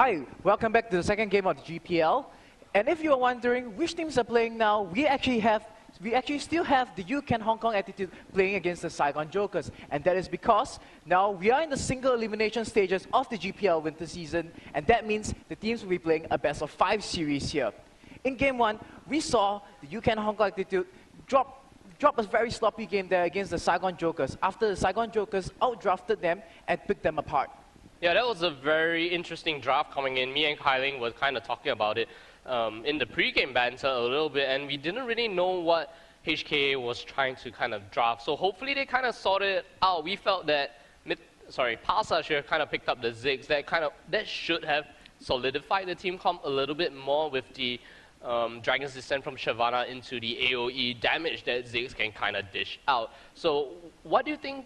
Hi, welcome back to the second game of the GPL. And if you are wondering which teams are playing now, we actually still have the Ucan Hong Kong Attitude playing against the Saigon Jokers. And that is because now we are in the single elimination stages of the GPL winter season, and that means the teams will be playing a best of 5 series here. In game 1, we saw the Ucan Hong Kong Attitude drop a very sloppy game there against the Saigon Jokers after the Saigon Jokers outdrafted them and picked them apart. Yeah, that was a very interesting draft coming in. Me and Kyling were kind of talking about it in the pre-game banter a little bit, and we didn't really know what HK was trying to kind of draft. So hopefully they kind of sorted it out. We felt that, Pasa should have kind of picked up the Ziggs. That should have solidified the team comp a little bit more with the Dragon's Descent from Shyvana into the AoE damage that Ziggs can kind of dish out. So what do you think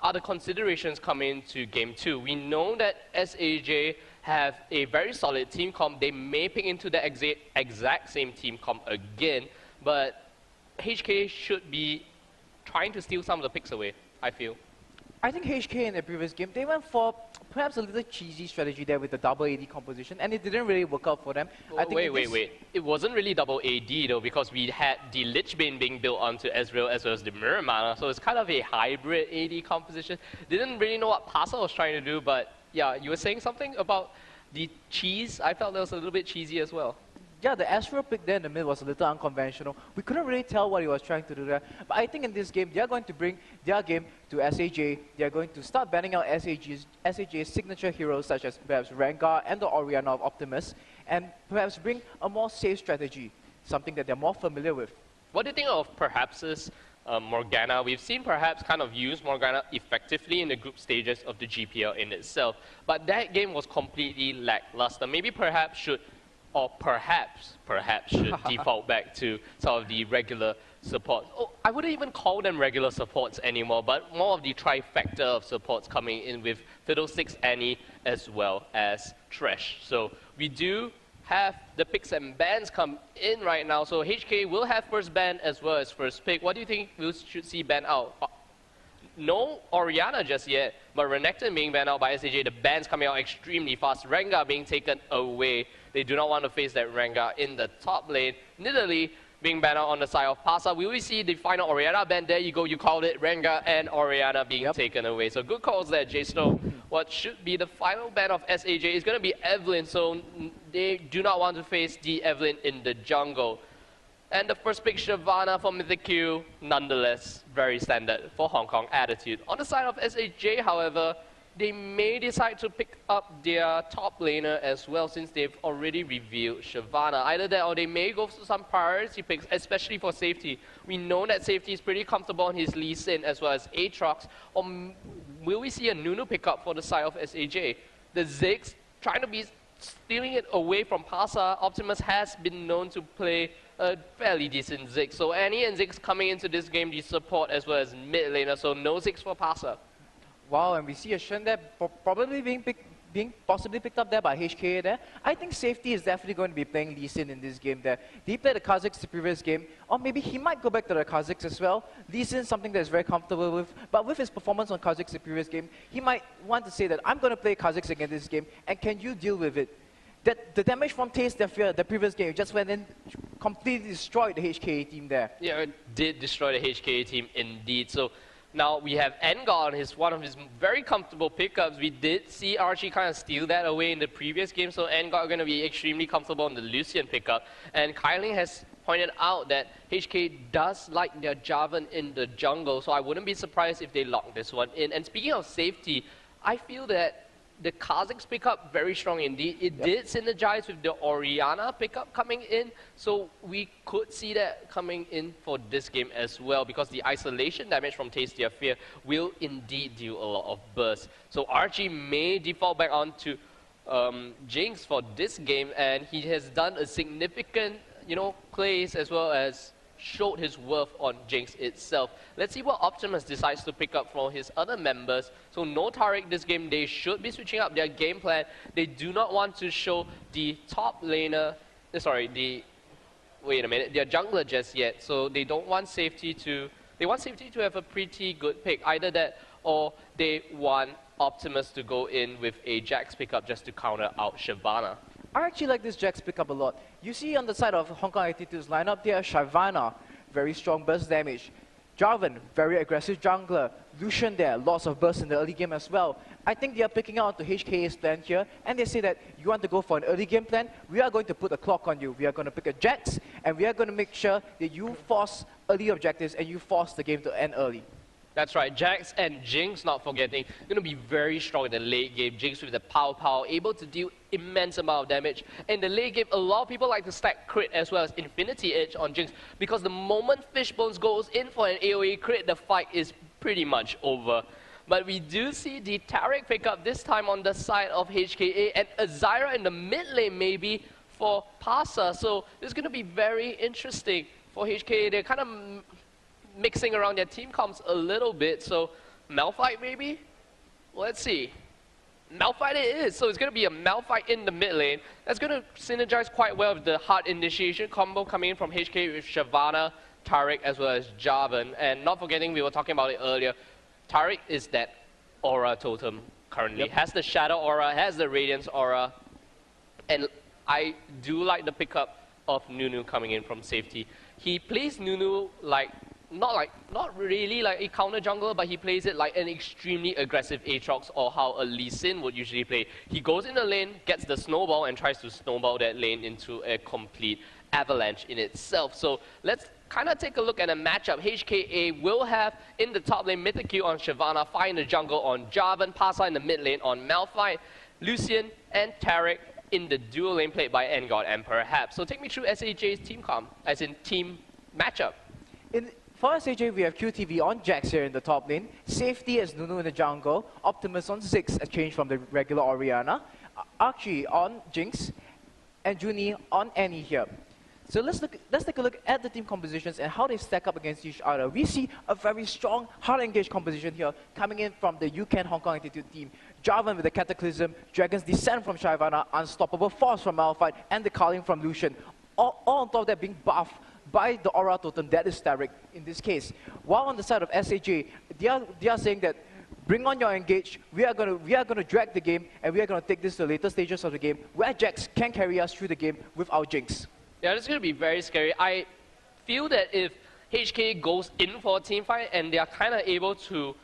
are the considerations coming into Game 2? We know that SAJ have a very solid team comp. They may pick into the exact same team comp again, but HK should be trying to steal some of the picks away, I feel. I think HK in the previous game, they went for perhaps a little cheesy strategy there with the double AD composition, and it didn't really work out for them. Wait. It wasn't really double AD though, because we had the Lich Bane being built onto Ezreal as well as the Mirror Mana, so it's kind of a hybrid AD composition. Didn't really know what Pasa was trying to do, but yeah, you were saying something about the cheese? I felt that was a little bit cheesy as well. Yeah, the Astro pick there in the middle was a little unconventional. We couldn't really tell what he was trying to do there. But I think in this game, they are going to bring their game to SAJ. They are going to start banning out SAJ's signature heroes such as perhaps Rengar and the Orianna of Optimus, and perhaps bring a more safe strategy, something that they're more familiar with. What do you think of perhaps this Morgana? We've seen perhaps kind of use Morgana effectively in the group stages of the GPL in itself, but that game was completely lackluster. Maybe perhaps should default back to some of the regular supports. Oh, I wouldn't even call them regular supports anymore, but more of the trifecta of supports coming in with Fiddlesticks, Annie, as well as Thresh. So we do have the picks and bans come in right now. So HK will have first ban as well as first pick. What do you think we should see ban out? No Orianna just yet, but Renekton being banned out by SAJ, the bans coming out extremely fast. Rengar being taken away. They do not want to face that Rengar in the top lane. Nidalee being banned out on the side of Pasa. We will see the final Orianna ban. There you go, you called it. Rengar and Orianna being taken away. So good calls there, J-Snow. What should be the final ban of SAJ is going to be Evelynn, so they do not want to face the Evelynn in the jungle. And the first pick, Shyvana for Mythic Q, nonetheless, very standard for Hong Kong Attitude. On the side of SAJ, however, they may decide to pick up their top laner as well, since they've already revealed Shyvana. Either that or they may go for some priority picks, especially for safety. We know that safety is pretty comfortable on his Lee Sin as well as Aatrox. Or will we see a Nunu pickup for the side of SAJ? The Ziggs trying to be stealing it away from Pasa. Optimus has been known to play a fairly decent Ziggs. So Annie and Ziggs coming into this game, the support as well as mid laner, so no Ziggs for Pasa. Wow, and we see a Shen there probably being possibly picked up there by HK there. I think safety is definitely going to be playing Lee Sin in this game there. He played the Kha'Zix the previous game, or maybe he might go back to the Kha'Zix as well. Lee Sin is something that is very comfortable with, but with his performance on Kha'Zix the previous game, he might want to say that I'm going to play Kha'Zix again this game, and can you deal with it? The damage from Taste Their Fear, the previous game, just went in, completely destroyed the HKA team there. Yeah, it did destroy the HKA team indeed. So now we have Engar, one of his very comfortable pickups. We did see Archie kind of steal that away in the previous game, so Engar going to be extremely comfortable on the Lucian pickup. And Kyling has pointed out that HK does like their Jarvan in the jungle, so I wouldn't be surprised if they lock this one in. And speaking of safety, I feel that the Kha'Zix pickup, very strong indeed. It did synergize with the Orianna pickup coming in, so we could see that coming in for this game as well, because the isolation damage from Taste Their Fear will indeed do a lot of burst. So Archie may default back onto Jinx for this game, and he has done a significant, plays as well as showed his worth on Jinx itself. Let's see what Optimus decides to pick up from his other members. So no Taric this game. They should be switching up their game plan. They do not want to show the top laner, their jungler just yet. So they don't want safety to, they want safety to have a pretty good pick. Either that or they want Optimus to go in with a Jax pickup just to counter out Shyvana. I actually like this Jax pickup a lot. You see on the side of Hong Kong Attitude's lineup there, Shyvana, very strong burst damage. Jarvan, very aggressive jungler. Lucian there, lots of burst in the early game as well. I think they are picking out to HKA's plan here, and they say that you want to go for an early game plan, we are going to put a clock on you. We are going to pick a Jax, and we are going to make sure that you force early objectives and you force the game to end early. That's right, Jax and Jinx, not forgetting, going to be very strong in the late game. Jinx with the power, able to deal immense amount of damage. In the late game, a lot of people like to stack crit as well as Infinity Edge on Jinx, because the moment Fishbones goes in for an AoE crit, the fight is pretty much over. But we do see the Taric pick up this time on the side of HKA, and Azira in the mid lane maybe for Pasa. So this is going to be very interesting for HKA. They're kind of mixing around their team comps a little bit, so Malphite maybe? Let's see. Malphite it is, so it's going to be a Malphite in the mid lane. That's going to synergize quite well with the hard initiation combo coming in from HK with Shyvana, Taric, as well as Jarvan. And not forgetting, we were talking about it earlier, Taric is that aura totem currently. Yep. Has the Shadow aura, has the Radiance aura, and I do like the pickup of Nunu coming in from safety. He plays Nunu like not really like a counter jungler, but he plays it like an extremely aggressive Aatrox, or how a Lee Sin would usually play. He goes in the lane, gets the snowball, and tries to snowball that lane into a complete avalanche in itself. So let's kind of take a look at a matchup. HKA will have in the top lane Mythic on Shyvana, Fire in the jungle on Jarvan, Pasa in the mid lane on Malphite, Lucian and Taric in the dual lane played by Engard and Perhaps. So take me through SAJ's team comp, as in team matchup. For SAJ, we have QTV on Jax here in the top lane, Safety as Nunu in the jungle, Optimus on Ziggs, a change from the regular Orianna, Archie on Jinx, and Junie on Annie here. So let's take a look at the team compositions and how they stack up against each other. We see a very strong, hard engaged composition here coming in from the Ucan Hong Kong Attitude team. Jarvan with the Cataclysm, Dragon's Descent from Shyvana, Unstoppable Force from Malphite, and the Culling from Lucian. All on top of that being buffed by the aura totem, that is Taric in this case. While on the side of SAJ, they are saying that bring on your engage, we are gonna drag the game, and we are gonna take this to the later stages of the game where Jax can carry us through the game without Jinx. Yeah, this is going to be very scary. I feel that if HK goes in for a team fight and they are kind of able to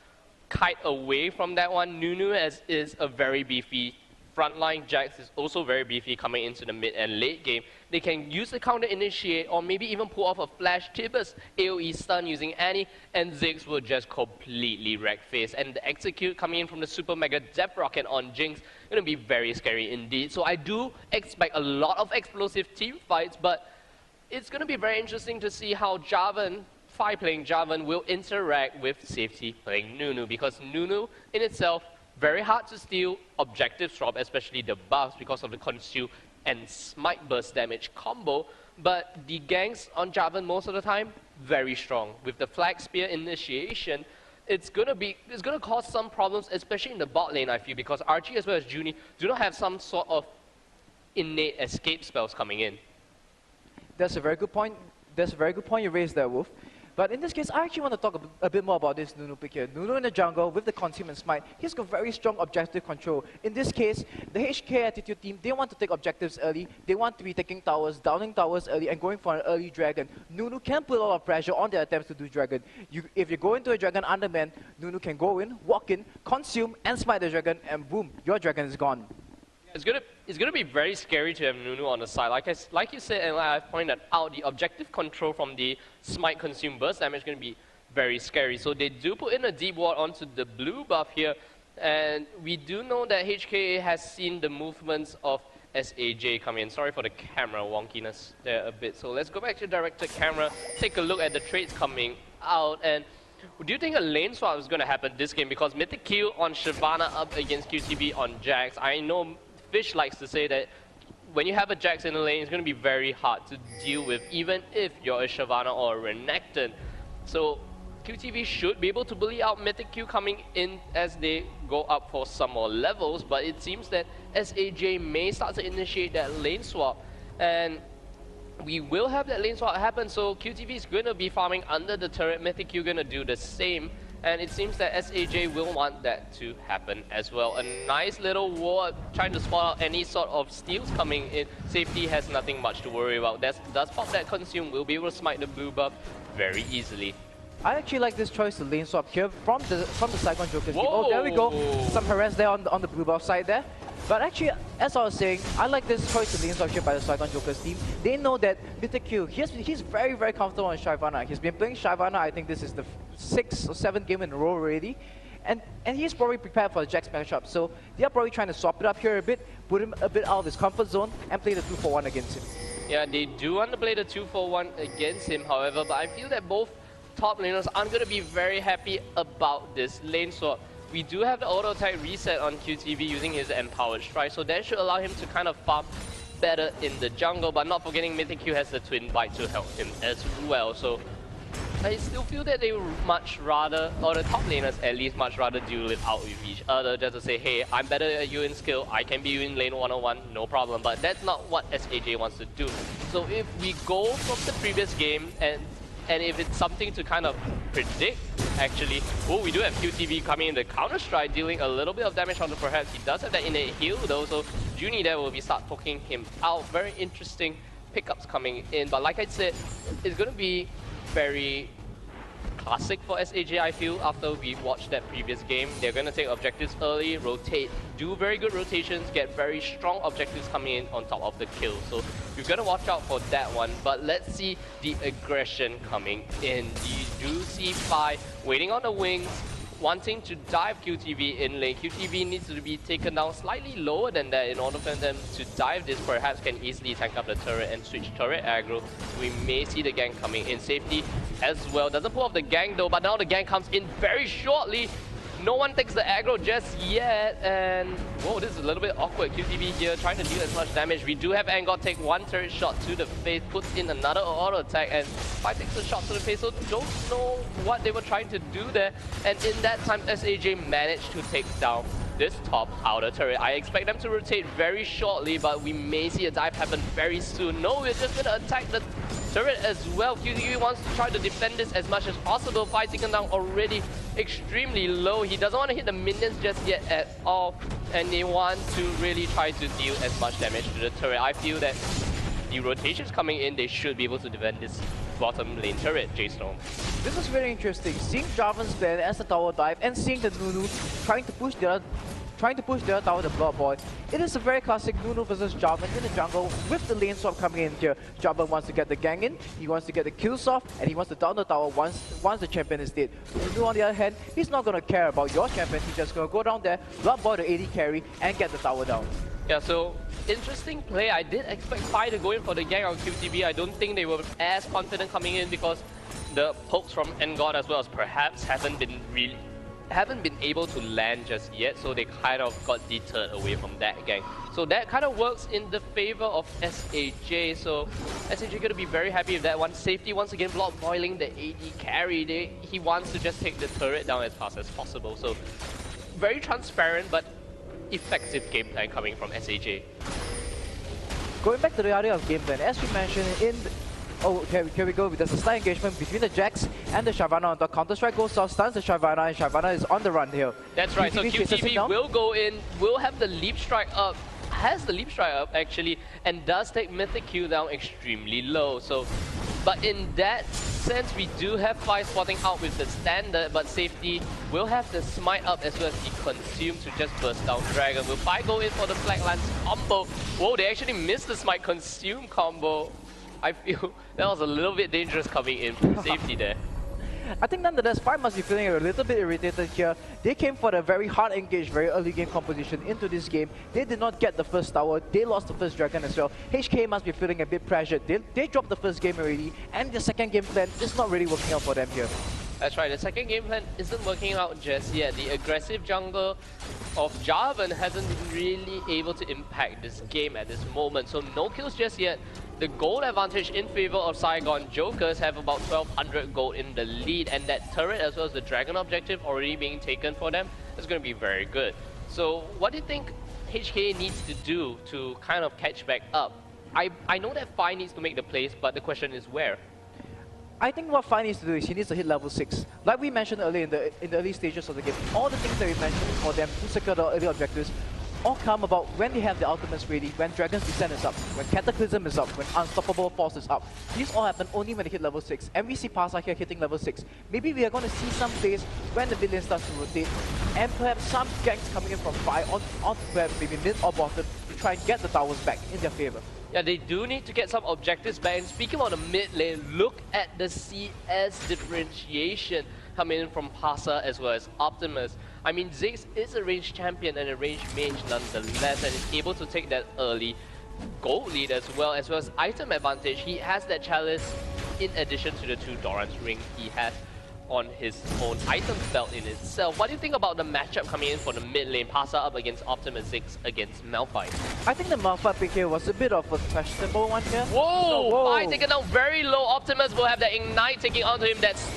kite away from that one, Nunu is a very beefy frontline. Jax is also very beefy coming into the mid and late game. They can use the counter initiate or maybe even pull off a flash Tibbers AoE stun using Annie, and Ziggs will just completely wreck face. And the execute coming in from the super mega depth rocket on Jinx going to be very scary indeed. So I do expect a lot of explosive team fights, but it's going to be very interesting to see how Jarvan, Fi playing Jarvan, will interact with Safety playing Nunu, because Nunu in itself very hard to steal objective drop, especially the buffs because of the consume and smite burst damage combo. But the ganks on Jarvan most of the time, very strong. With the flag spear initiation, it's gonna cause some problems, especially in the bot lane, I feel, because Archie as well as Junie do not have some sort of innate escape spells coming in. That's a very good point. That's a very good point you raised there, Wolf. But in this case, I actually want to talk a bit more about this Nunu pick here. Nunu in the jungle with the Consume and Smite, he's got very strong objective control. In this case, the HK Attitude team, they want to take objectives early. They want to be taking towers, downing towers early, and going for an early dragon. Nunu can put a lot of pressure on their attempts to do dragon. If you go into a dragon underman, Nunu can go in, walk in, consume, and smite the dragon, and boom, your dragon is gone. It's gonna be very scary to have Nunu on the side. Like you said, and like I pointed out, the objective control from the Smite Consume burst damage is gonna be very scary. So they do put in a deep ward onto the blue buff here, and we do know that HKA has seen the movements of SAJ come in. Sorry for the camera wonkiness there a bit. So let's go back to directed camera, take a look at the trades coming out. And do you think a lane swap is gonna happen this game? Because Mythic Q on Shyvana up against QTV on Jax. I know Fish likes to say that when you have a Jax in the lane, it's going to be very hard to deal with, even if you're a Shyvana or a Renekton. So QTV should be able to bully out Mythic Q coming in as they go up for some more levels, but it seems that SAJ may start to initiate that lane swap. And we will have that lane swap happen, so QTV is going to be farming under the turret, Mythic Q going to do the same. And it seems that SAJ will want that to happen as well. A nice little ward trying to spot out any sort of steals coming in. Safety has nothing much to worry about. Does pop that consume, will be able to smite the blue buff very easily. I actually like this choice to lane swap here from the Saigon Joker's team. Whoa. Oh, there we go. Some harass there on the blue buff side there. But actually, as I was saying, I like this choice to lane swap here by the Saigon Joker's team. They know that Mr. Q, he's very, very comfortable on Shyvana. He's been playing Shyvana, I think this is the 6th or 7th game in a row already. And he's probably prepared for the Jax matchup. So they're probably trying to swap it up here a bit, put him a bit out of his comfort zone, and play the 2-for-1 against him. Yeah, they do want to play the 2-for-1 against him, however, but I feel that both top laners aren't going to be very happy about this lane swap. We do have the auto attack reset on QTV using his empowered strike, so that should allow him to kind of farm better in the jungle, but not forgetting Mythic Q has the twin bite to help him as well. So I still feel that they would much rather, or the top laners at least, much rather duel it out with each other, just to say, hey, I'm better at you in skill, I can be you in lane 101, no problem. But that's not what SAJ wants to do. So if we go from the previous game, and if it's something to kind of predict, actually, oh, we do have QTV coming in the counter strike, dealing a little bit of damage on the perhaps. He does have that innate heal though, so Junie there will be start poking him out. Very interesting pickups coming in, but like I said, it's going to be very classic for SAJ, I feel, after we watched that previous game. They're going to take objectives early, rotate, do very good rotations, get very strong objectives coming in on top of the kill. So you've got to watch out for that one. But let's see the aggression coming in. You do see Phi waiting on the wings, wanting to dive QTV in lane. QTV needs to be taken down slightly lower than that in order for them to dive this. Perhaps can easily tank up the turret and switch turret aggro. We may see the gang coming in. Safety as well. Doesn't pull off the gang though, but now the gang comes in very shortly. No one takes the aggro just yet, and whoa, this is a little bit awkward. QTV here trying to deal as much damage. We do have Angot take one turret shot to the face, puts in another auto attack, and Phi takes a shot to the face, so don't know what they were trying to do there. And in that time, SAJ managed to take down this top outer turret. I expect them to rotate very shortly, but we may see a dive happen very soon. No, we're just gonna attack the turret as well. QTV wants to try to defend this as much as possible. Phi taken down already extremely low. He doesn't want to hit the minions just yet at all, and they want to really try to deal as much damage to the turret. I feel that the rotations coming in, they should be able to defend this bottom lane turret, J-Storm. This is very interesting. Seeing Jarvan's plan as the tower dive and seeing the Nunu trying to push the other tower, the Blood Boy. It is a very classic Nunu versus Jarvan in the jungle with the lane swap coming in here. Jarvan wants to get the gang in, he wants to get the kills off, and he wants to down the tower once the champion is dead. Nunu on the other hand, he's not going to care about your champion, he's just going to go down there, Blood Boy the AD carry, and get the tower down. Yeah, so interesting play. I did expect Phi to go in for the gang on QTV. I don't think they were as confident coming in because the pokes from Engod as well as perhaps haven't been able to land just yet, so they kind of got deterred away from that gang. So that kind of works in the favor of SAJ, so SAJ gonna be very happy with that one. Safety once again block boiling the AD carry. He wants to just take the turret down as fast as possible, so very transparent but effective game plan coming from SAJ. Going back to the idea of game plan, as we mentioned in here we go. There's a slight engagement between the Jax and the Shyvana on the counter-strike goes off, stuns the Shyvana, and Shyvana is on the run here. That's right, so QTV will go in, will have the leap strike up, has the leap strike up actually, and does take Mythic Q down extremely low. So, but in that sense, we do have Phi spotting out with the standard, but Safety will have the smite up as well as the consume to just burst down Dragon. Will Phi go in for the Black Lance combo? Whoa, they actually missed the smite consume combo. I feel that was a little bit dangerous coming in from Safety there. I think nonetheless, Phi must be feeling a little bit irritated here. They came for the very hard engaged, very early game composition into this game. They did not get the first tower. They lost the first dragon as well. HK must be feeling a bit pressured. They dropped the first game already, and the second game plan is not really working out for them here. That's right, the second game plan isn't working out just yet. The aggressive jungle of Jarvan hasn't been really able to impact this game at this moment. So no kills just yet. The gold advantage in favor of Saigon Jokers have about 1200 gold in the lead, and that turret as well as the dragon objective already being taken for them is going to be very good. So what do you think HK needs to do to kind of catch back up? I know that Phi needs to make the plays, but the question is where? I think what Fai needs to do is he needs to hit level 6. Like we mentioned earlier in the early stages of the game, all the things that we mentioned for them to secure the early objectives all come about when they have the ultimates ready, when Dragon's Descent is up, when Cataclysm is up, when Unstoppable Force is up. These all happen only when they hit level 6. And we see Pasa here hitting level 6. Maybe we are going to see some plays when the mid lane starts to rotate, and perhaps some ganks coming in from Fai on perhaps maybe mid or bottom to try and get the towers back in their favor. Yeah, they do need to get some objectives back. And speaking of the mid lane, look at the CS differentiation coming in from Pasa as well as Optimus. I mean, Ziggs is a ranged champion and a ranged mage nonetheless, and is able to take that early gold lead as well as item advantage. He has that chalice in addition to the 2 Doran's ring he has on his own item belt in itself. What do you think about the matchup coming in for the mid lane? Pasa up against Optimus, Ziggs against Malphite. I think the Malphite pick here was a bit of a questionable one here. Whoa! Whoa. Fai taken down very low. Optimus will have that ignite taking onto him. That's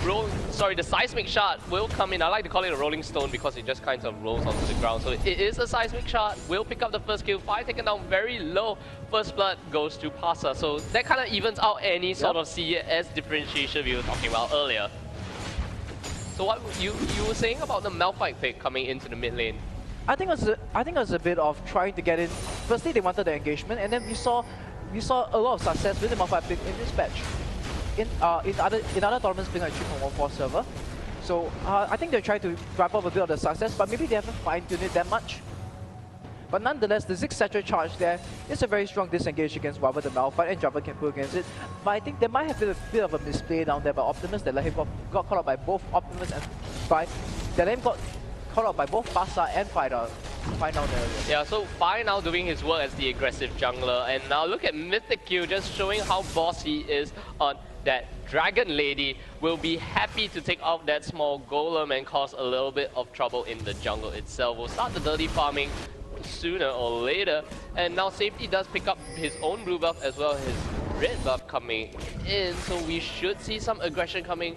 the seismic shard will come in. I like to call it a rolling stone because it just kind of rolls onto the ground. So it is a seismic shard. Will pick up the first kill. Fai taken down very low. First blood goes to Pasa. So that kind of evens out any sort of CS differentiation we were talking about earlier. So what you were saying about the Malphite pick coming into the mid lane? I think it was a bit of trying to get in. Firstly, they wanted the engagement, and then we saw a lot of success with the Malphite pick in this patch. In other tournaments playing like 3.14 server. So I think they're trying to wrap up a bit of the success, but maybe they haven't fine-tuned it that much. But nonetheless, the Ziggs Satchel charge there is a very strong disengage against whatever the Malphite, and Java can pull against it. But I think there might have been a bit of a misplay down there by Optimus that let him got caught out by both Optimus and Fai. That let him got caught out by both Pasa and Fai down there. Yeah, so Fai now doing his work as the aggressive jungler, and now look at Mythic Q just showing how boss he is on that Dragon Lady. Will be happy to take out that small golem and cause a little bit of trouble in the jungle itself. We'll start the dirty farming sooner or later, and now Safety does pick up his own blue buff as well as his red buff coming in, so we should see some aggression coming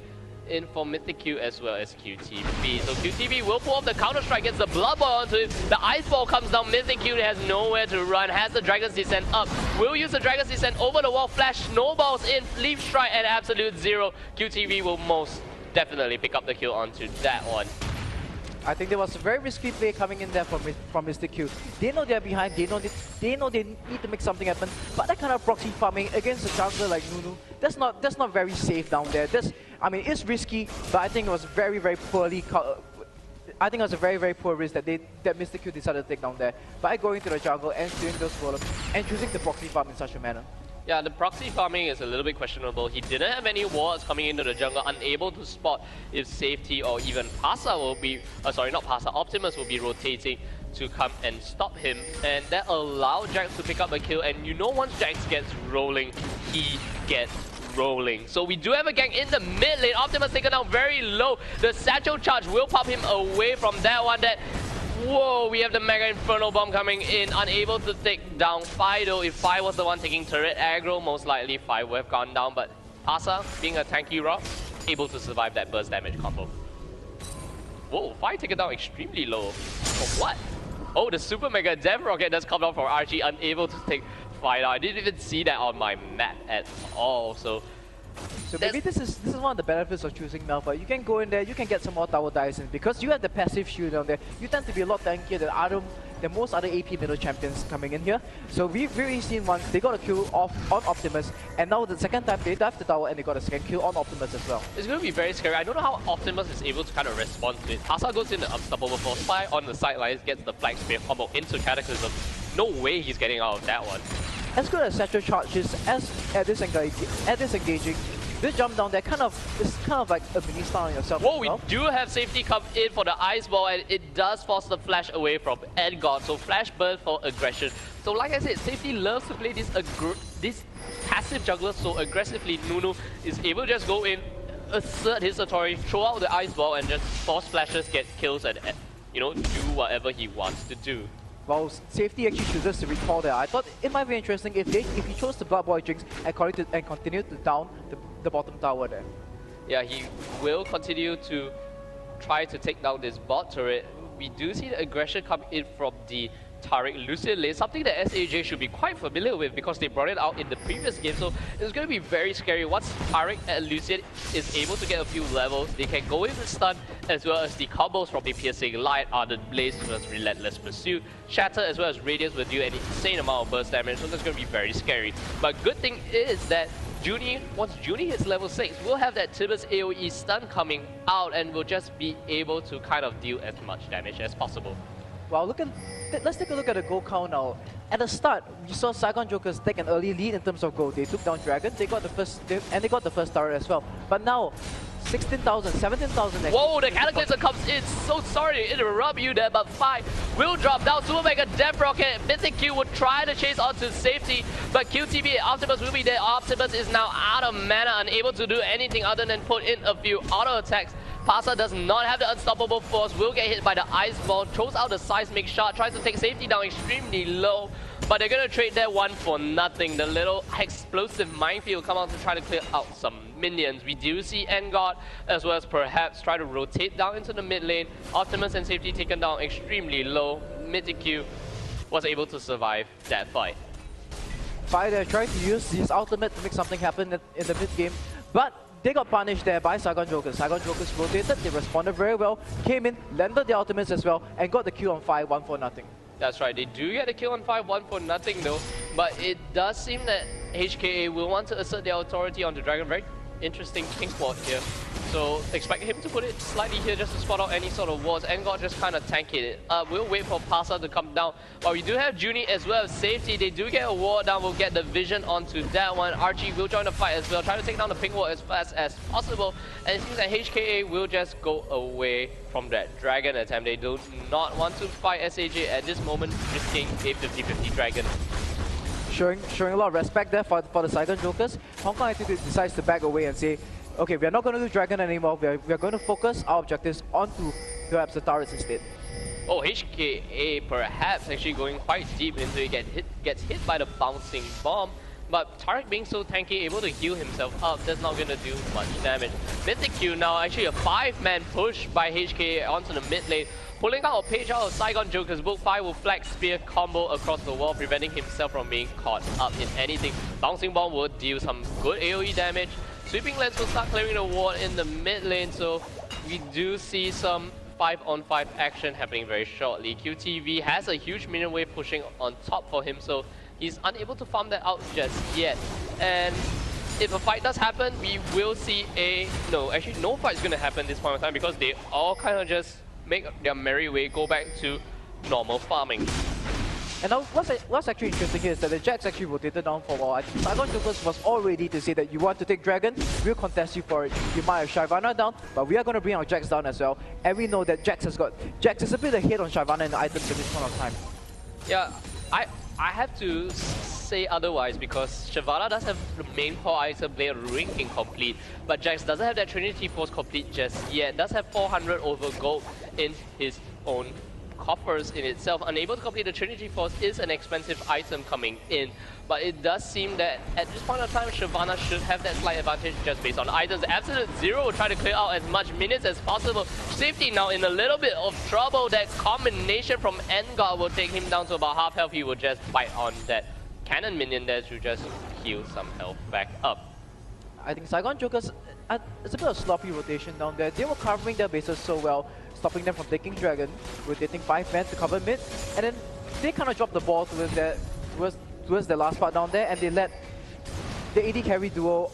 in for Mythic Q as well as QTB. So QTB will pull off the counter strike, gets the blood ball onto it, the ice ball comes down, Mythic Q has nowhere to run, has the Dragon's Descent up, will use the Dragon's Descent over the wall, flash snowballs in, leave strike at absolute 0. QTB will most definitely pick up the kill onto that one. I think there was a very risky play coming in there from Mystic Q. They know they're behind, they know they need to make something happen, but that kind of proxy farming against a jungler like Nunu, that's not very safe down there. I mean, it's risky, but I think it was very, very poorly I think it was a very, very poor risk that Mystic Q decided to take down there by going to the jungle and stealing those golems and choosing to proxy farm in such a manner. Yeah, the proxy farming is a little bit questionable. He didn't have any wards coming into the jungle, unable to spot if Safety or even Pasa will be, not Pasa, Optimus will be rotating to come and stop him. And that allowed Jax to pick up a kill, and you know once Jax gets rolling, he gets rolling. So we do have a gank in the mid lane. Optimus taken down very low. The Satchel charge will pop him away from that one. Whoa, we have the Mega Inferno Bomb coming in, unable to take down Fai though. If Fai was the one taking turret aggro, most likely Fai would have gone down, but Asa, being a tanky rock, able to survive that burst damage combo. Whoa, Fai taken down extremely low. For what? Oh, the Super Mega Death Rocket does come down from Archie, unable to take Fai down. I didn't even see that on my map at all, so maybe this is one of the benefits of choosing Malphite. You can go in there, you can get some more tower dice in, because you have the passive shield down there. You tend to be a lot tankier than most other AP middle champions coming in here. So we've really seen once they got a kill off on Optimus, and now the second time they dive the tower and they got a second kill on Optimus as well. It's going to be very scary. I don't know how Optimus is able to kind of respond to it. Asa goes in the Unstoppable Force, Fai on the sidelines, gets the Flag Spear combo into Cataclysm. No way he's getting out of that one. As good as Satchel Charge is, at this engaging, this jump down there is kind of like a mini stun on yourself. Whoa, we do have Safety come in for the Ice Ball, and it does force the flash away from Edgard. So flash burn for aggression. So like I said, Safety loves to play this passive jungler so aggressively. Nunu is able to just go in, assert his authority, throw out the Ice Ball, and just force flashes, get kills, and do whatever he wants to do. Well, Safety actually chooses to recall there. I thought it might be interesting if he chose the Blood Boy Jinx and continued to down the bottom tower there. Yeah, he will continue to try to take down this bot turret. We do see the aggression come in from the Tariq Lucid lane, something that SAJ should be quite familiar with because they brought it out in the previous game. So it's going to be very scary. Once Tariq and Lucid is able to get a few levels, they can go in with stun as well as the combos from the Piercing Light, Ardent Blaze, as well as Relentless Pursuit. Shatter as well as Radiance will do an insane amount of burst damage, so that's going to be very scary. But good thing is that Junie, once Junie hits level 6, we'll have that Tibbet's AoE stun coming out and we'll just be able to kind of deal as much damage as possible. Well, let's take a look at the gold count now. At the start, we saw Saigon Jokers take an early lead in terms of gold. They took down Dragon, they got the first turret as well. But now, 16,000, 17,000. Whoa, the Cataclysm comes in. So sorry to interrupt you there, but 5 will drop down. Super Mega Death Rocket. Mythic Q will try to chase onto safety, but QTB and Optimus will be there. Optimus is now out of mana, unable to do anything other than put in a few auto attacks. Pasa does not have the unstoppable force, will get hit by the Ice Ball, throws out the seismic shot, tries to take safety down extremely low, but they're going to trade that one for nothing. The little explosive minefield come out to try to clear out some minions. We do see Engard as well as perhaps try to rotate down into the mid lane. Optimus and safety taken down extremely low. Mythic Q was able to survive that fight. Fighter tried to use his ultimate to make something happen in the mid game, but they got punished there by Saigon Jokers. Saigon Jokers rotated, they responded very well, came in, landed the ultimates as well, and got the kill on 5, 1 for nothing. That's right, they do get a kill on 5, 1 for nothing though, but it does seem that HKA will want to assert their authority on the Dragon. Very interesting king spot here. So expect him to put it slightly here just to spot out any sort of wards. Engard just kind of tank it. We'll wait for Pasa to come down. But we do have Junie as well as safety. They do get a ward down. We'll get the vision onto that one. Archie will join the fight as well. Try to take down the pink ward as fast as possible. And it seems that HKA will just go away from that Dragon attempt. They do not want to fight SAJ at this moment, risking a 50-50 Dragon. Showing a lot of respect there for the Saigon Jokers. Hong Kong Attitude decides to back away and say, okay, we are not going to do Dragon anymore. We are going to focus our objectives onto perhaps the turrets instead. Oh, HKA perhaps actually going quite deep into it, gets hit by the bouncing bomb. But Tariq being so tanky, able to heal himself up, that's not going to do much damage. Mythic Q now actually a 5-man push by HKA onto the mid lane. Pulling out a page out of Saigon Jokers, Book 5 will flag spear combo across the wall, preventing himself from being caught up in anything. Bouncing bomb will deal some good AoE damage. Sweeping lens will start clearing the ward in the mid lane, so we do see some 5-on-5 action happening very shortly. QTV has a huge minion wave pushing on top for him, so he's unable to farm that out just yet. And if a fight does happen, we will see no fight is going to happen this point in time because they all kind of just make their merry way, go back to normal farming. And now, what's actually interesting here is that the Jax actually rotated down for a while. Saigon Jokers was all ready to say that you want to take Dragon, we'll contest you for it. You might have Shyvana down, but we are going to bring our Jax down as well. And we know that Jax is a bit ahead on Shyvana in the items at this point of time. Yeah, I have to say otherwise because Shyvana does have the main core item Blade Ring incomplete, but Jax doesn't have that Trinity Force complete just yet. Does have 400 over gold in his own coffers in itself. Unable to complete the Trinity Force is an expensive item coming in, but it does seem that at this point of time Shyvana should have that slight advantage just based on items. Absolute Zero will try to clear out as much minions as possible. Safety now in a little bit of trouble. That combination from Engard will take him down to about half health. He will just bite on that cannon minion there to just heal some health back up. I think Saigon Jokers, it's a bit of sloppy rotation down there. They were covering their bases so well, stopping them from taking Dragon, rotating 5 men to cover mid, and then they kind of dropped the ball towards the last part down there, and they let the AD carry duo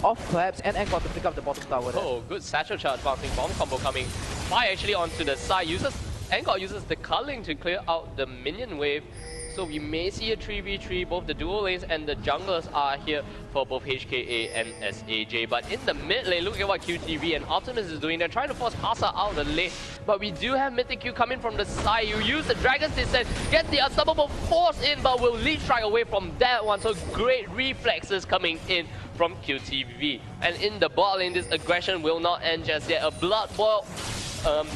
off perhaps and Engard to pick up the bottom tower there. Oh, good satchel charge bouncing bomb combo coming. Fire actually onto the side. Engard uses the culling to clear out the minion wave. So we may see a 3v3, both the dual lanes and the junglers are here for both HKA and SAJ. But in the mid lane, look at what QTV and Optimus is doing. They're trying to force Pasa out of the lane. But we do have Mythic Q coming from the side. You use the Dragon's Descent, get the unstoppable force in, but will lead strike away from that one. So great reflexes coming in from QTV. And in the bot lane, this aggression will not end just yet. A blood boil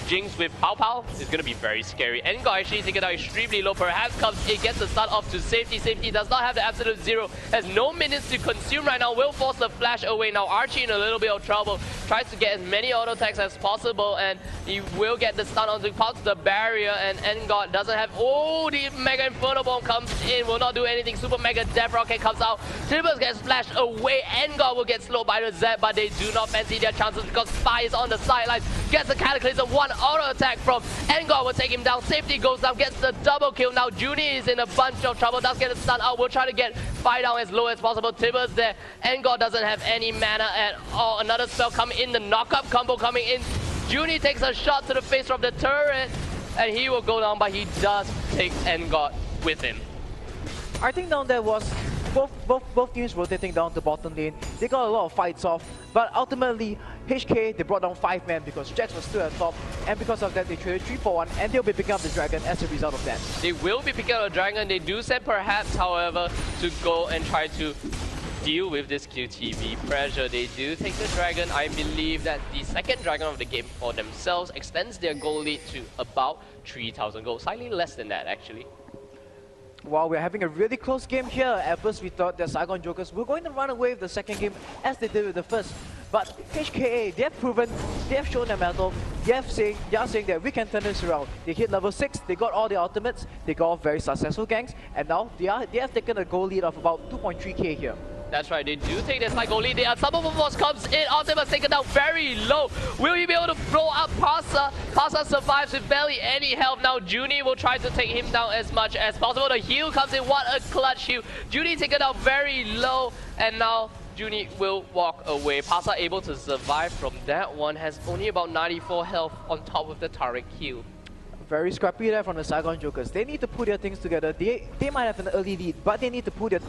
Jinx with Pow Pow is going to be very scary. Engar actually taken out extremely low. Perhaps comes it gets the stun off to safety. Safety does not have the absolute zero. Has no minutes to consume right now. Will force the flash away. Now Archie in a little bit of trouble. Tries to get as many auto attacks as possible, and he will get the stun onto past the barrier. And Engar doesn't have. Oh, the Mega Inferno Bomb comes in. Will not do anything. Super Mega Death Rocket comes out. Tibbers gets flashed away. Engar will get slowed by the Z, but they do not fancy their chances because Spy is on the sidelines. Gets the Cataclysm. One auto attack from Engar will take him down. Safety goes down. Gets the double kill. Now Junie is in a bunch of trouble. Does get a stun out. Will try to get Spy down as low as possible. Tibbers there. Engar doesn't have any mana at all. Another spell coming in. The knockup combo coming in. Junie takes a shot to the face from the turret, and he will go down, but he does take Engar with him. I think down there was both teams rotating down the bottom lane. They got a lot of fights off, but ultimately HK they brought down 5 men because Jax was still at top, and because of that they traded 3 for 1, and they'll be picking up the dragon as a result of that. They will be picking up the dragon. They do send perhaps, however, to go and try to deal with this QTV pressure. They do take the dragon. I believe that the second dragon of the game for themselves extends their goal lead to about 3,000 gold, slightly less than that actually. While we're having a really close game here, at first we thought the Saigon Jokers were going to run away with the second game as they did with the first. But HKA, they have proven, they have shown their mettle, they are saying that we can turn this around. They hit level 6, they got all the ultimates, they got very successful ganks, and now they have taken a goal lead of about 2.3k here. That's right, they do take their slight goal lead. The Unstoppable Force comes in, Ultimate taken down very low. Will he be able to blow up Pasa? Pasa survives with barely any health. Now Junie will try to take him down as much as possible. The heal comes in, what a clutch heal. Junie taken down very low, and now Junie will walk away. Pasa able to survive from that one, has only about 94 health on top of the Taric heal. Very scrappy there from the Saigon Jokers. They need to put their things together. They might have an early lead, but they need to put their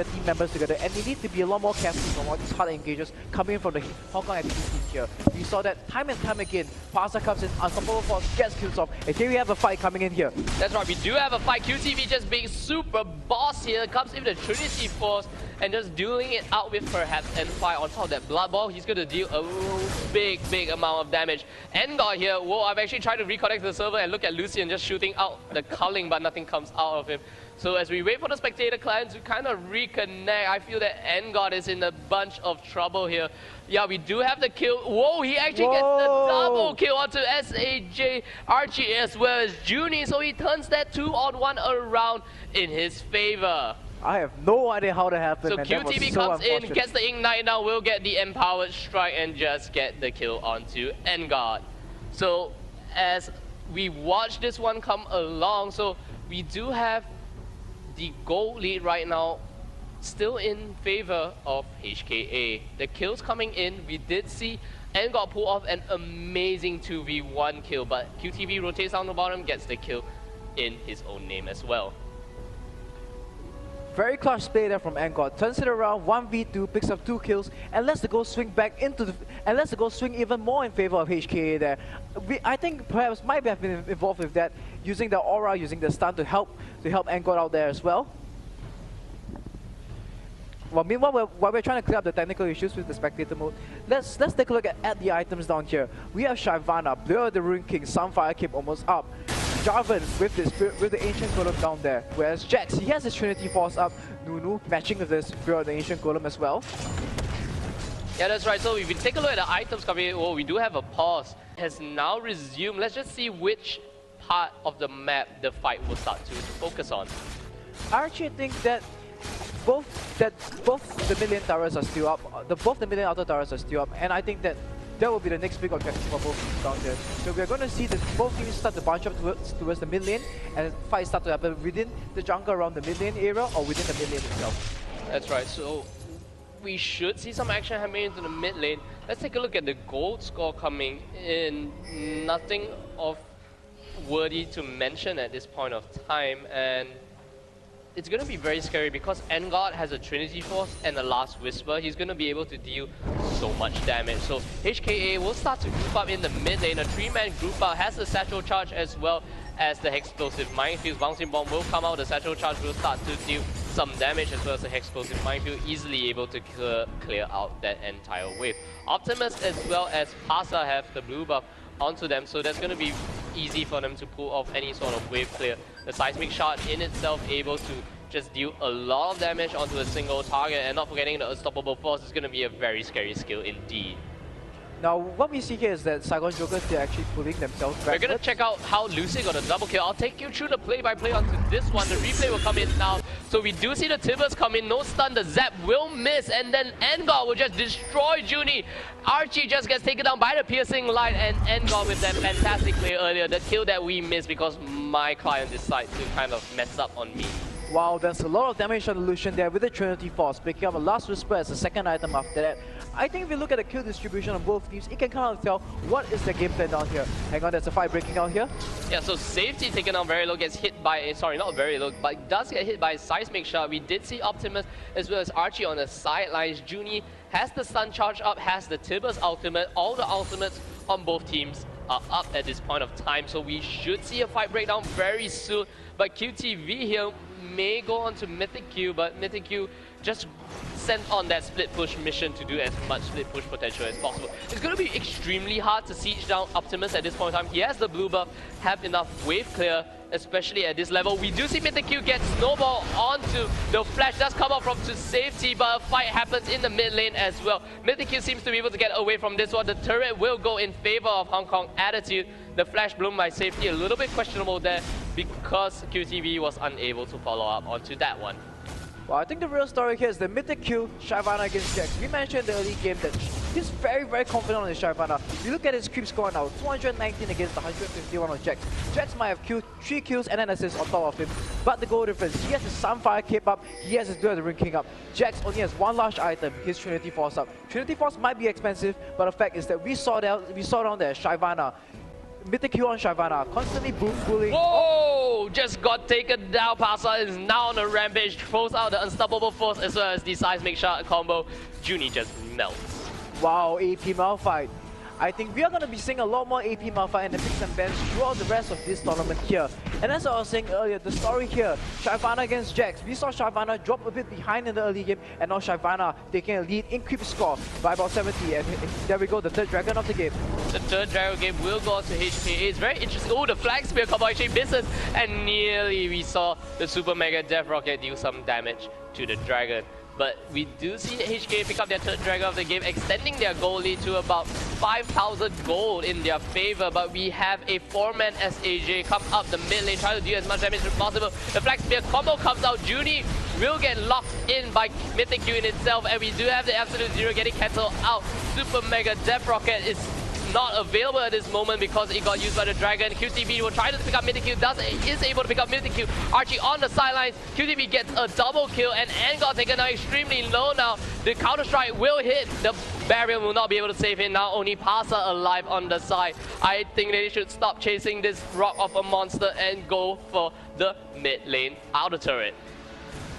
team members together, and they need to be a lot more careful from all these hard engages coming in from the Hong Kong attitude team here. We saw that time and time again. Pasa comes in, Unstoppable Force gets kills off, and here we have a fight coming in here. That's right, we do have a fight. QTV just being super boss here. Comes in with the Trinity Force and just dueling it out with perhaps N5 on top of that Blood Ball. He's going to deal a big amount of damage. Engar here, whoa, I've actually tried to reconnect to the server and look at Lucian just shooting out the culling, but nothing comes out of him. So as we wait for the spectator client to kind of reconnect, I feel that Engar is in a bunch of trouble here. Yeah, we do have the kill. Whoa, he actually gets the double kill onto SAJ Archie as well as Junie, so he turns that 2-on-1 around in his favor. I have no idea how that happened. So QTV comes in, gets the Ignite now, will get the Empowered Strike and just get the kill onto Engar. So as we watch this one come along, so we do have the goal lead right now still in favor of HKA. The kills coming in, we did see Engar pull off an amazing 2v1 kill, but QTV rotates down the bottom, gets the kill in his own name as well. Very clutch play there from Engar. Turns it around, 1v2, picks up 2 kills, and lets the goal swing back into the, and lets the goal swing even more in favor of HKA there. I think perhaps might have been involved with that, using the aura, using the stun to help Engar out there as well. Well, meanwhile, while we're trying to clear up the technical issues with the spectator mode, let's take a look at the items down here. We have Shyvana, Blur the Rune King, Sunfire Cape almost up. Jarvan with the Ancient Golem down there, whereas Jax, he has his Trinity Force up, Nunu matching with the Spirit of the Ancient Golem as well. Yeah, that's right. So if we take a look at the items coming in, well, we do have a pause. It has now resumed. Let's just see which part of the map the fight will start to focus on. I actually think that both the million towers are still up, both the million outer towers are still up, and I think that will be the next big objective for both teams down there. So we're going to see both teams start to bunch up towards the mid lane, and fights start to happen within the jungle around the mid lane area or within the mid lane itself. That's right. So we should see some action happening into the mid lane. Let's take a look at the gold score coming in. Nothing of worthy to mention at this point of time, and it's going to be very scary because Engar has a Trinity Force and a Last Whisper. He's going to be able to deal so much damage. So HKA will start to group up in the mid lane. A 3-man group up has the Satchel Charge as well as the Explosive Minefield. Bouncing Bomb will come out. The Satchel Charge will start to deal some damage as well as the Explosive Minefield, easily able to clear out that entire wave. Optimus as well as Pasa have the blue buff onto them, so that's going to be easy for them to pull off any sort of wave clear. The seismic shard in itself able to just deal a lot of damage onto a single target, and not forgetting the unstoppable force is going to be a very scary skill indeed. Now, what we see here is that Saigon Jokers, they're actually pulling themselves back. We're going to check out how Lucy got a double kill. I'll take you through the play-by-play onto this one. The replay will come in now. So we do see the Tibbers come in. No stun. The Zap will miss. And then Engor will just destroy Junie. Archie just gets taken down by the piercing light. And Engor with that fantastic play earlier. The kill that we missed because my client decided to kind of mess up on me. Wow, there's a lot of damage on the Lucian there with the Trinity Force, picking up a Last Whisper as the second item after that. I think if you look at the kill distribution on both teams, it can kind of tell what is the game plan down here. Hang on, there's a fight breaking out here. Yeah, so Safety taken down very low, gets hit by, sorry, not very low, but does get hit by a Seismic Shot. We did see Optimus as well as Archie on the sidelines. Junie has the stun charge up, has the Tibbers ultimate. All the ultimates on both teams are up at this point of time, so we should see a fight breakdown very soon. But QTV here may go on to Mythic Q, but Mythic Q just sent on that split push mission to do as much split push potential as possible. It's going to be extremely hard to siege down Optimus at this point in time. He has the blue buff, have enough wave clear, especially at this level. We do see Mythic Q get snowball onto the flash, does come up from to safety, but a fight happens in the mid lane as well. Mythic Q seems to be able to get away from this one. The turret will go in favor of Hong Kong Attitude. The flash bloom by safety a little bit questionable there because QTV was unable to follow up onto that one. Well, I think the real story here is the Mythic Q, Shyvana against Jax. We mentioned in the early game that he's very, very confident on his Shyvana. You look at his creep score now, 219 against 151 on Jax. Jax might have killed 3 kills and an assist on top of him, but the goal difference, he has his Sunfire cape up, he has his Duel of the Ring King up. Jax only has one large item, his Trinity Force up. Trinity Force might be expensive, but the fact is that we saw down there Shyvana. Mythic Q on Shyvana, constantly bullying. Whoa! Just got taken down. Pasa is now on a rampage. Throws out the unstoppable force as well as the seismic shot combo. Junie just melts. Wow, AP Malphite. I think we are going to be seeing a lot more AP Malphite and the picks and bans throughout the rest of this tournament here. And as I was saying earlier, the story here, Shyvana against Jax. We saw Shyvana drop a bit behind in the early game, and now Shyvana taking a lead in creep score by about 70. And there we go, the third dragon of the game. The third dragon game will go to HKA. It's very interesting. Oh, the flag spear combo actually misses, and nearly we saw the Super Mega Death Rocket deal some damage to the dragon. But we do see HK pick up their third dragon of the game, extending their goal lead to about 5,000 gold in their favor. But we have a 4-man SAJ come up the mid lane, trying to do as much damage as possible. The Flag Spear combo comes out. Junie will get locked in by Mythic Q in itself, and we do have the Absolute Zero getting cancelled out. Super Mega Death Rocket is not available at this moment because it got used by the dragon. QTV will try to pick up Mythic Q, is able to pick up Mythic Q. Archie on the sidelines. QTV gets a double kill, and Engor taken out extremely low now. The counter strike will hit. The barrier will not be able to save him now. Only Pasa alive on the side. I think they should stop chasing this rock of a monster and go for the mid lane outer turret.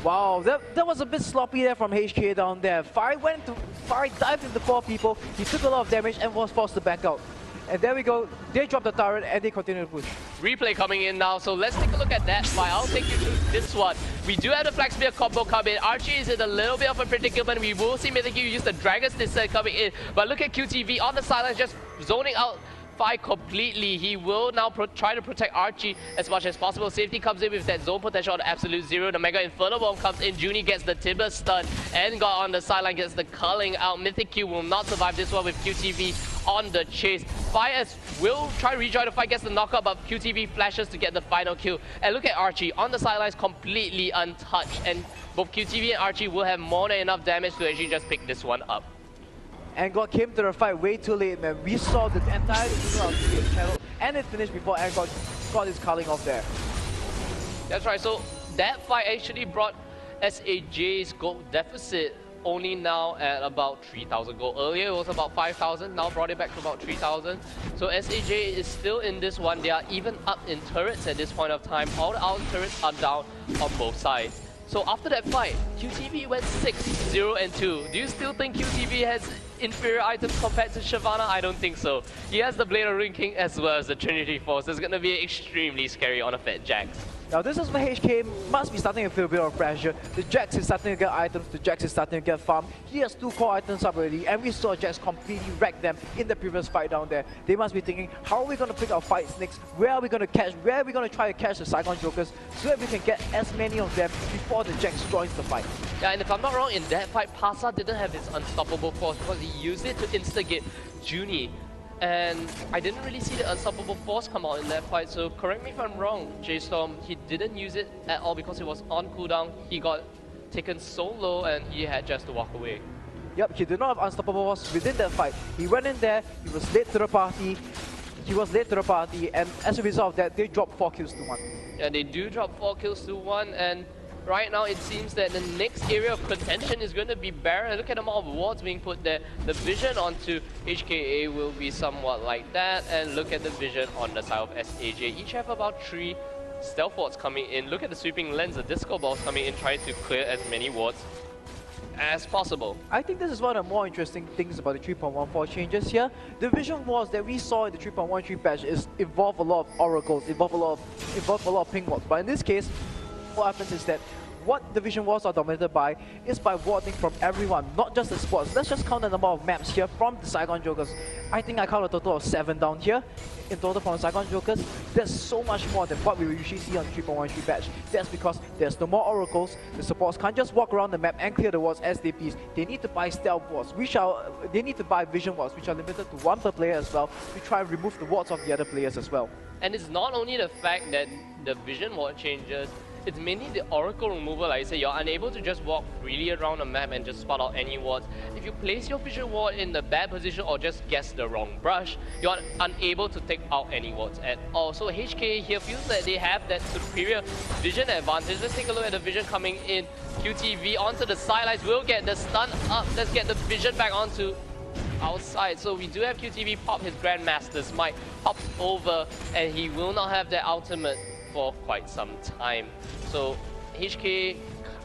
Wow, that was a bit sloppy there from HK down there. Fire dived into 4 people, he took a lot of damage and was forced to back out. And there we go, they dropped the turret and they continue to push. Replay coming in now, so let's take a look at that fight. I'll take you through this one. We do have the Flag Spear combo come in. Archie is in a little bit of a predicament. We will see Mythic Q use the Dragon's Descent coming in. But look at QTV on the sidelines, just zoning out fight completely. He will now try to protect Archie as much as possible. Safety comes in with that zone potential on Absolute Zero. The Mega Inferno Bomb comes in. Junie gets the Timber stun. Engor on the sideline gets the culling out. Mythic Q will not survive this one with QTV on the chase. Fires will try to rejoin the fight, gets the knockout, but QTV flashes to get the final kill. And look at Archie on the sidelines, completely untouched. And both QTV and Archie will have more than enough damage to actually just pick this one up. Engor came to the fight way too late, man. We saw the entire channel and it finished before Engor got his culling off there. That's right, so that fight actually brought SAJ's gold deficit only now at about 3,000 gold. Earlier it was about 5,000, now brought it back to about 3,000. So SAJ is still in this one. They are even up in turrets at this point of time. All the outer turrets are down on both sides. So after that fight, QTV went 6-0-2. Do you still think QTV has inferior items compared to Shyvana? I don't think so. He has the Blade of Ring King as well as the Trinity Force. It's going to be extremely scary on a Fat Jax. Now this is where HK must be starting to feel a bit of pressure. The Jax is starting to get items, the Jax is starting to get farm. He has 2 core items up already, and we saw Jax completely wreck them in the previous fight down there. They must be thinking, how are we going to pick our fights next? Where are we going to try to catch the Saigon Jokers so that we can get as many of them before the Jax joins the fight? Yeah, and if I'm not wrong, in that fight, Pasa didn't have his unstoppable force because he used it to instigate Junie. And I didn't really see the unstoppable force come out in that fight, so correct me if I'm wrong, J-Storm. He didn't use it at all because it was on cooldown. He got taken so low and he had just to walk away. Yep, he did not have unstoppable force within that fight. He went in there, he was late to the party, and as a result of that, they dropped 4 kills to 1. Yeah, they do drop 4 kills to 1, and right now it seems that the next area of contention is going to be Baron. Look at the amount of wards being put there. The vision onto HKA will be somewhat like that, and look at the vision on the side of SAJ. Each have about 3 stealth wards coming in. Look at the sweeping lens, the disco balls coming in, trying to clear as many wards as possible. I think this is one of the more interesting things about the 3.14 changes here. The vision wards that we saw in the 3.13 patch is involve a lot of oracles, involve a lot of ping wards. But in this case, what happens is that what the vision walls are dominated by is by warding from everyone, not just the squads. Let's just count the number of maps here from the Saigon Jokers. I think I count a total of 7 down here in total from the Saigon Jokers. There's so much more than what we usually see on the 3.13 patch. That's because there's no more oracles. The supports can't just walk around the map and clear the wards as they please. They need to buy stealth wards, they need to buy vision wards, which are limited to 1 per player as well, to try and remove the wards of the other players as well. And it's not only the fact that the vision ward changes, it's mainly the oracle removal. Like I say, you're unable to just walk freely around the map and just spot out any wards. If you place your vision ward in the bad position or just guess the wrong brush, you're unable to take out any wards at all. So HK here feels that they have that superior vision advantage. Let's take a look at the vision coming in. QTV onto the sidelines, will get the stun up. Let's get the vision back onto outside. So we do have QTV pop his Grandmaster's Might, pops over, and he will not have that ultimate for quite some time. So HK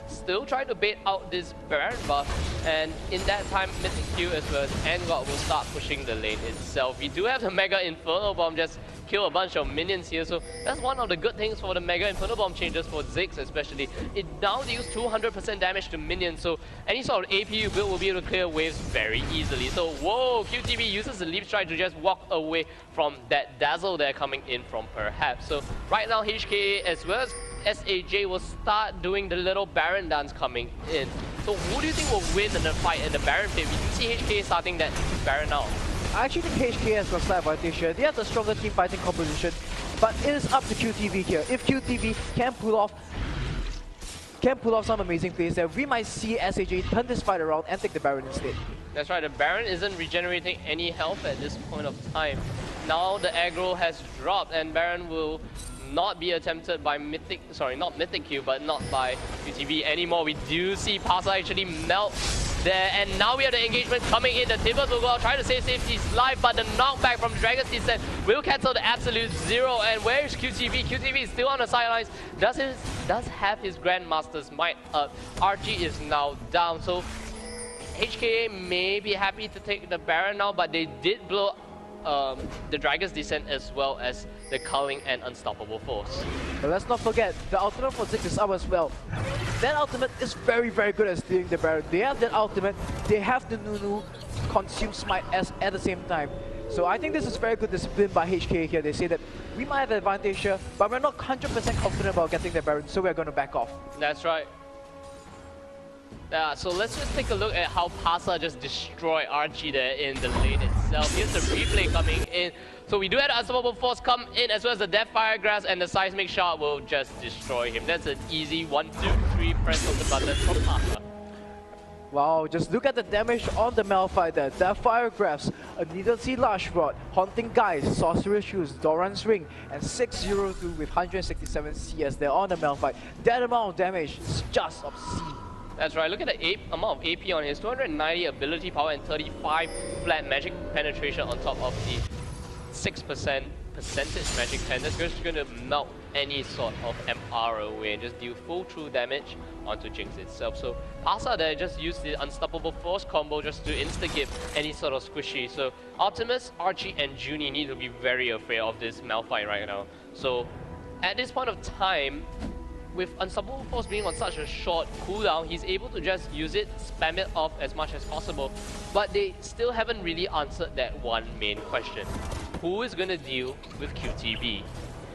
still trying to bait out this Baron buff, and in that time Mythic Q as well as Angod will start pushing the lane itself. We do have the Mega Inferno Bomb just kill a bunch of minions here, so that's one of the good things for the Mega Inferno Bomb changes for Ziggs especially. It now deals 200% damage to minions, so any sort of AP you build will be able to clear waves very easily. So whoa, QTV uses the Leap Strike to just walk away from that dazzle there coming in from Perhaps. So right now HK as well as SAJ will start doing the little Baron dance coming in. So who do you think will win in the fight in the Baron pit? We do see HK starting that Baron now. I actually think HK has got slight advantage here. They have the stronger team fighting composition, but it is up to QTV here. If QTV can pull off some amazing plays there, we might see SAJ turn this fight around and take the Baron instead. That's right, the Baron isn't regenerating any health at this point of time. Now the aggro has dropped and Baron will not be attempted by Mythic, sorry, not Mythic Q, but not by QTV anymore. We do see Pasa actually melt there, and now we have the engagement coming in. The Tibbers will go out, try to save his life, but the knockback from the Dragon's Descent will cancel the absolute zero. And where is QTV? QTV is still on the sidelines, does have his Grandmaster's Might up. RG is now down, so HKA may be happy to take the Baron now, but they did blow the Dragon's Descent as well as the Culling and Unstoppable Force. But let's not forget, the ultimate for Ziggs is up as well. That ultimate is very, very good at stealing the Baron. They have that ultimate, they have the Nunu consume Smite at the same time. So I think this is very good discipline by HK here. They say that we might have an advantage here, but we're not 100% confident about getting the Baron, so we're going to back off. That's right. So let's just take a look at how Pasa just destroyed RG there in the lane itself. Here's the replay coming in. So we do have the Unstoppable Force come in, as well as the Death Fire Grass, and the Seismic Shot will just destroy him. That's an easy 1, 2, 3 press of the button from Pasa. Wow, just look at the damage on the Malphite there. Death Fire Graphs, a Needle Sea Lush Rod, Haunting Guise, Sorcerer's Shoes, Doran's Ring, and 602 with 167 CS there on the Malphite. That amount of damage is just obscene. That's right, look at the amount of AP on his 290 ability power and 35 flat magic penetration on top of the 6% percentage magic pen. That's just going to melt any sort of MR away and just deal full true damage onto Jinx itself. So Pasa there just used the Unstoppable Force combo just to instigate any sort of squishy. So Optimus, Archie and Junie need to be very afraid of this Malphite right now. So at this point of time, with Unstoppable Force being on such a short cooldown, he's able to just use it, spam it off as much as possible. But they still haven't really answered that one main question. Who is going to deal with QTB?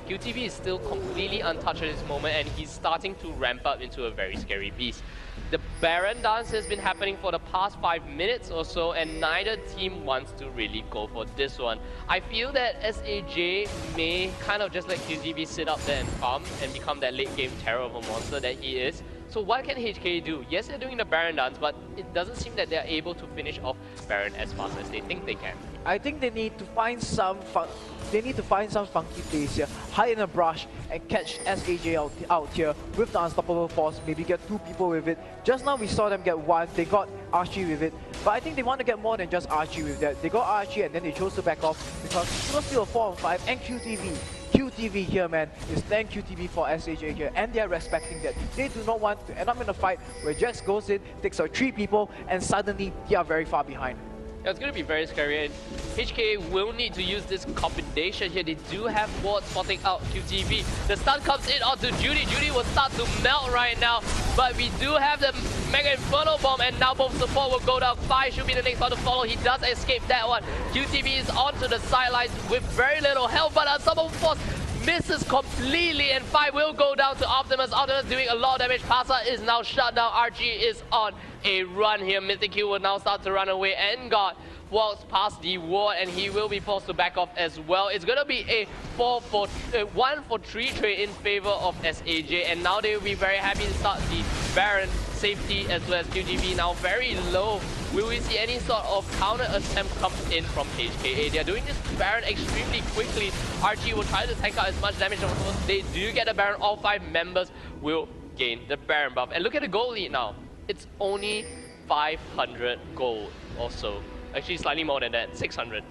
QTB is still completely untouched at this moment, and he's starting to ramp up into a very scary beast. The Baron dance has been happening for the past 5 minutes or so, and neither team wants to really go for this one. I feel that SAJ may kind of just let QTB sit up there and farm and become that late game terror of a monster that he is. So what can HK do? Yes, they're doing the Baron dance, but it doesn't seem that they're able to finish off Baron as fast as they think they can. I think they need to find some funky plays here, hide in a brush and catch SAJ out here with the Unstoppable Force, maybe get 2 people with it. Just now we saw them get 1, they got Archie with it, but I think they want to get more than just Archie with that. They got Archie and then they chose to back off because it was still a 4 on 5 and QTV. QTV here, man, is playing QTV for SAJ here, and they're respecting that. They do not want to end up in a fight where Jax goes in, takes out 3 people, and suddenly they are very far behind. Yeah, it's going to be very scary, and HK will need to use this combination here. They do have ward spotting out QTV. The stun comes in onto Judy. Judy will start to melt right now, but we do have the Mega Inferno Bomb, and now both support will go down. 5 should be the next one to follow. He does escape that one. QTV is onto the sidelines with very little health, but Unstoppable Force misses completely, and 5 will go down to Optimus. Optimus doing a lot of damage. Pasa is now shut down. Archie is on a run here. Mythic Q will now start to run away, and God walks past the ward, and he will be forced to back off as well. It's going to be a 1 for 3 trade in favor of SAJ, and now they will be very happy to start the Baron safety as well as QGB now very low. Will we see any sort of counter attempt come in from HKA? They are doing this Baron extremely quickly. Archie will try to tank out as much damage as possible. They do get a Baron. All 5 members will gain the Baron buff. And look at the gold lead now. It's only 500 gold or so. Actually slightly more than that, 600.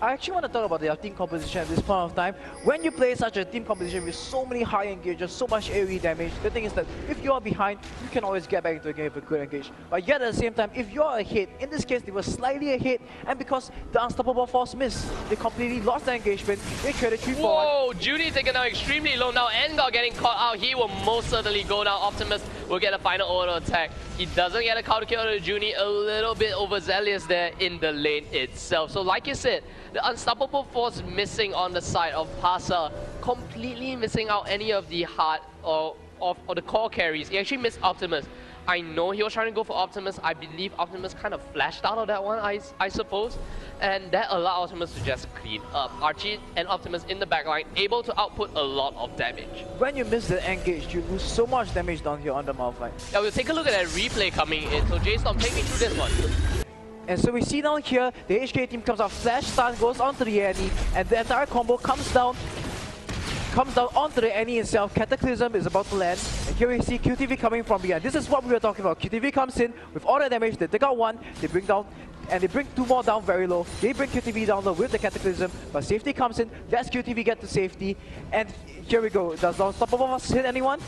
I actually want to talk about their team composition at this point of time. When you play such a team composition with so many high engages, so much AoE damage, the thing is that if you are behind, you can always get back into the game with a good engage. But yet at the same time, if you are ahead, in this case they were slightly ahead, and because the Unstoppable Force missed, they completely lost the engagement, they traded 3 for 1. Whoa, Judy taken out extremely low now. Engar getting caught out. He will most certainly go down. Optimus will get a final auto attack. He doesn't get a counter kill to Junie, a little bit overzealous there in the lane itself. So like you said, the Unstoppable Force missing on the side of Pasa, completely missing out any of the hard or the core carries. He actually missed Optimus. I know he was trying to go for Optimus. I believe Optimus kind of flashed out of that one, I suppose. And that allowed Optimus to just clean up. Archie and Optimus in the backline, able to output a lot of damage. When you miss the engage, you lose so much damage down here on the Malphite. Yeah, we'll take a look at that replay coming in. So J-Storm, take me through this one. And so we see down here, the HK team comes out, flash stun goes onto the Annie, and the entire combo comes down onto the Annie itself. Cataclysm is about to land, and here we see QTV coming from behind. This is what we were talking about. QTV comes in with all the damage, they take out 1, they bring down, and they bring 2 more down very low. They bring QTV down low with the Cataclysm, but safety comes in, lets QTV get to safety, and here we go. Does the Unstoppable Force hit anyone?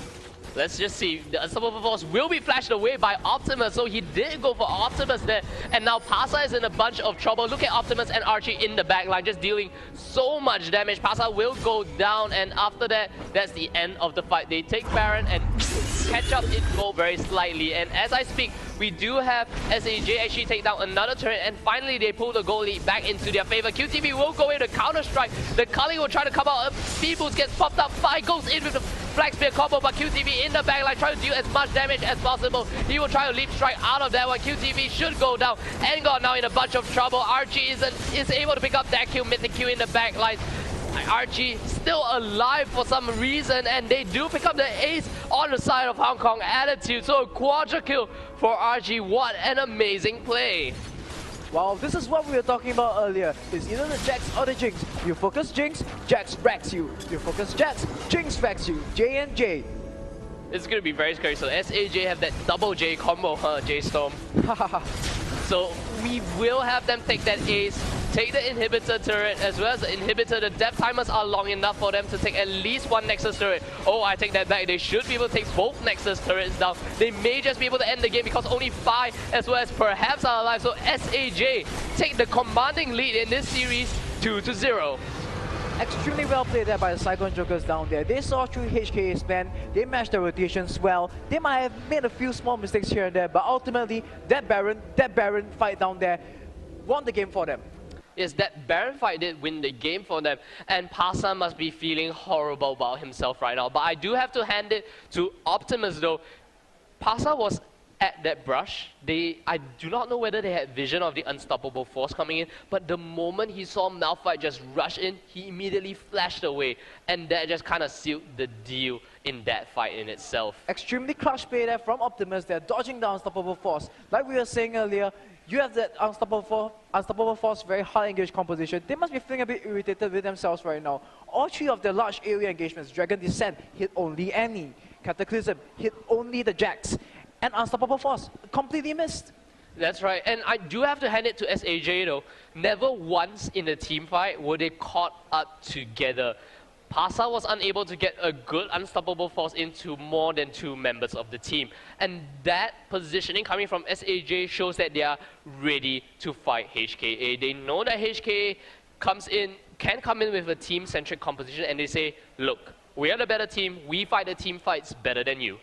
Let's just see. The Unstoppable Force will be flashed away by Optimus, so he did go for Optimus there. And now Pasa is in a bunch of trouble. Look at Optimus and Archie in the backline, just dealing so much damage. Pasa will go down, and after that, that's the end of the fight. They take Baron and catch up in gold very slightly. And as I speak, we do have SAJ actually take down another turret, and finally they pull the goal lead back into their favor. QTV will go in to counter-strike. The Culling will try to come out. Speed Boost gets popped up. 5 goes in with the Flag Spear combo, but QTV in the backline trying to deal as much damage as possible. He will try to leap strike out of that one. QTV should go down. Engar now in a bunch of trouble. Archie is able to pick up that kill. Mythic Q in the backline. Archie still alive for some reason, and they do pick up the ace on the side of Hong Kong Attitude. So a quadra kill for Archie. What an amazing play. Wow, this is what we were talking about earlier. It's either the Jax or the Jinx. You focus Jinx, Jax wrecks you. You focus Jax, Jinx wrecks you. J and J. It's going to be very scary. So SAJ have that double J combo, huh, J-Storm? So we will have them take that ace, take the inhibitor turret, as well as the inhibitor. The depth timers are long enough for them to take at least 1 Nexus turret. Oh, I take that back. They should be able to take both Nexus turrets down. They may just be able to end the game because only 5 as well as perhaps are alive. So SAJ take the commanding lead in this series 2-0. Extremely well played there by the Saigon Jokers down there. They saw through HKA's plan, they matched their rotations well. They might have made a few small mistakes here and there, but ultimately, that Baron fight down there won the game for them. Yes, that Baron fight did win the game for them, and Pasa must be feeling horrible about himself right now. But I do have to hand it to Optimus though. Pasa was at that brush. I do not know whether they had vision of the unstoppable force coming in, but the moment he saw Malphite just rush in, he immediately flashed away, and that just kind of sealed the deal in that fight in itself. Extremely clutch play there from Optimus. They're dodging the unstoppable force. Like we were saying earlier, you have that unstoppable force, very high engaged composition. They must be feeling a bit irritated with themselves right now. All three of their large area engagements, Dragon Descent hit only Annie, Cataclysm hit only the Jax, and Unstoppable Force completely missed. That's right, and I do have to hand it to SAJ though. Never once in a team fight were they caught up together. Pasa was unable to get a good unstoppable force into more than 2 members of the team. And that positioning coming from SAJ shows that they are ready to fight HKA. They know that HKA can come in with a team-centric composition, and they say, look, we are the better team, we fight the team fights better than you.